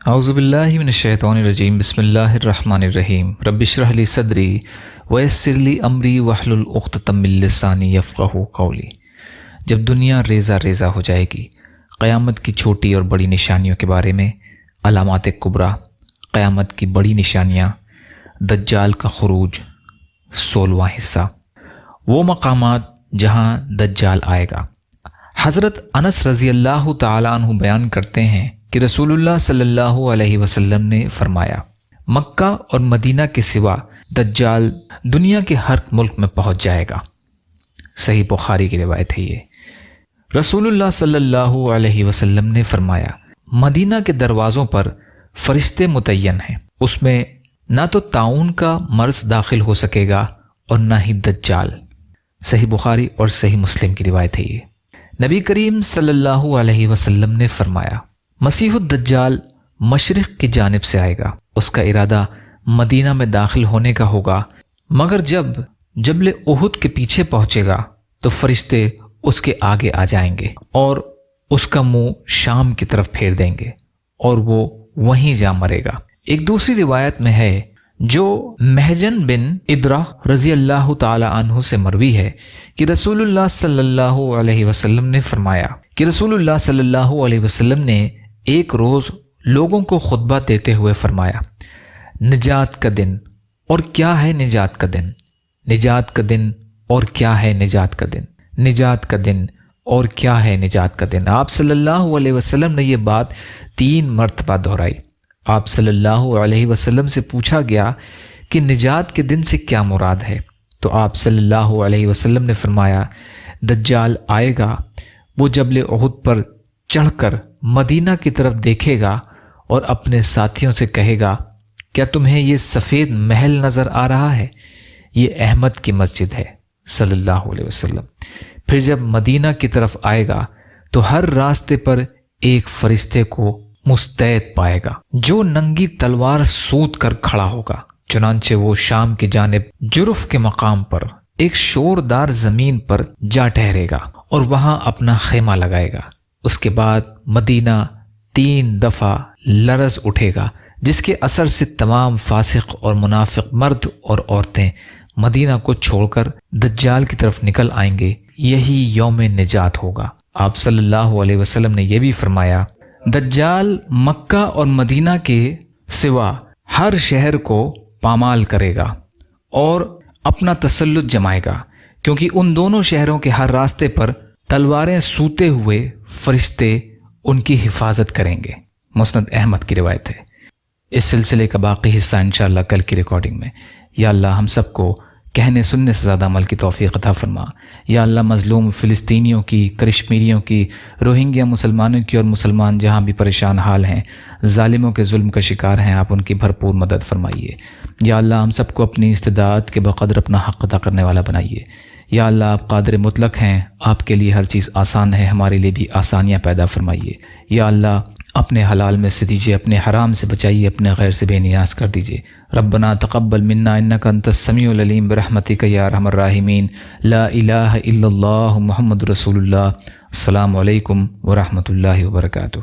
اعوذ باللہ من الشیطان الرجیم بسم اللہ الرحمن الرحیم رب اشرح لی صدری ویسر لی امری واحلل عقدۃ من لسانی یفقہوا قولی۔ جب دنیا ریزہ ریزہ ہو جائے گی، قیامت کی چھوٹی اور بڑی نشانیوں کے بارے میں، علامات کبریٰ، قیامت کی بڑی نشانیاں، دجال کا خروج، 16واں حصہ، وہ مقامات جہاں دجال آئے گا۔ حضرت انس رضی اللہ تعالیٰ عنہ بیان کرتے ہیں کہ رسول اللہ صلی اللہ علیہ وسلم نے فرمایا، مکہ اور مدینہ کے سوا دجال دنیا کے ہر ملک میں پہنچ جائے گا۔ صحیح بخاری کی روایت ہے یہ۔ رسول اللہ صلی اللہ علیہ وسلم نے فرمایا، مدینہ کے دروازوں پر فرشتے متعین ہیں، اس میں نہ تو طاعون کا مرض داخل ہو سکے گا اور نہ ہی دجال۔ صحیح بخاری اور صحیح مسلم کی روایت ہے یہ۔ نبی کریم صلی اللہ علیہ وسلم نے فرمایا، مسیح الدجال مشرق کی جانب سے آئے گا، اس کا ارادہ مدینہ میں داخل ہونے کا ہوگا، مگر جب جبل احد کے پیچھے پہنچے گا تو فرشتے اس کے آگے آ جائیں گے اور اس کا منہ شام کی طرف پھیر دیں گے اور وہ وہیں جا مرے گا۔ ایک دوسری روایت میں ہے جو محجن بن ادرہ رضی اللہ تعالی عنہ سے مروی ہے کہ رسول اللہ صلی اللہ علیہ وسلم نے فرمایا کہ رسول اللہ صلی اللہ علیہ وسلم نے ایک روز لوگوں کو خطبہ دیتے ہوئے فرمایا، نجات کا دن اور کیا ہے نجات کا دن، نجات کا دن اور کیا ہے نجات کا دن، نجات کا دن اور کیا ہے نجات کا دن۔ آپ صلی اللہ علیہ وسلم نے یہ بات 3 مرتبہ دہرائی۔ آپ صلی اللہ علیہ وسلم سے پوچھا گیا کہ نجات کے دن سے کیا مراد ہے، تو آپ صلی اللہ علیہ وسلم نے فرمایا، دجال آئے گا، وہ جبل احد پر چڑھ کر مدینہ کی طرف دیکھے گا اور اپنے ساتھیوں سے کہے گا، کیا تمہیں یہ سفید محل نظر آ رہا ہے؟ یہ احمد کی مسجد ہے صلی اللہ علیہ وسلم۔ پھر جب مدینہ کی طرف آئے گا تو ہر راستے پر ایک فرشتے کو مستعد پائے گا جو ننگی تلوار سوت کر کھڑا ہوگا، چنانچہ وہ شام کی جانب جرف کے مقام پر ایک شوردار زمین پر جا ٹھہرے گا اور وہاں اپنا خیمہ لگائے گا۔ اس کے بعد مدینہ 3 دفعہ لرز اٹھے گا، جس کے اثر سے تمام فاسق اور منافق مرد اور عورتیں مدینہ کو چھوڑ کر دجال کی طرف نکل آئیں گے، یہی یوم نجات ہوگا۔ آپ صلی اللہ علیہ وسلم نے یہ بھی فرمایا، دجال مکہ اور مدینہ کے سوا ہر شہر کو پامال کرے گا اور اپنا تسلط جمائے گا، کیونکہ ان دونوں شہروں کے ہر راستے پر تلواریں سوتے ہوئے فرشتے ان کی حفاظت کریں گے۔ مسند احمد کی روایت ہے۔ اس سلسلے کا باقی حصہ انشاءاللہ کل کی ریکارڈنگ میں۔ یا اللہ ہم سب کو کہنے سننے سے زیادہ عمل کی توفیق عطا فرما۔ یا اللہ مظلوم فلسطینیوں کی، کشمیریوں کی، روہنگیا مسلمانوں کی اور مسلمان جہاں بھی پریشان حال ہیں، ظالموں کے ظلم کا شکار ہیں، آپ ان کی بھرپور مدد فرمائیے۔ یا اللہ ہم سب کو اپنی استطاعت کے بقدر اپنا حق ادا کرنے والا بنائیے۔ یا اللہ آپ قادر مطلق ہیں، آپ کے لیے ہر چیز آسان ہے، ہمارے لیے بھی آسانیاں پیدا فرمائیے۔ یا اللہ اپنے حلال میں سے دیجیے، اپنے حرام سے بچائیے، اپنے غیر سے بے نیاز کر دیجیے۔ ربنا تقبل منا انک انت السمیع العلیم برحمتک یا ارحم الراحمین۔ لا الہ الا اللہ محمد رسول اللہ۔ السلام علیکم ورحمۃ اللہ وبرکاتہ۔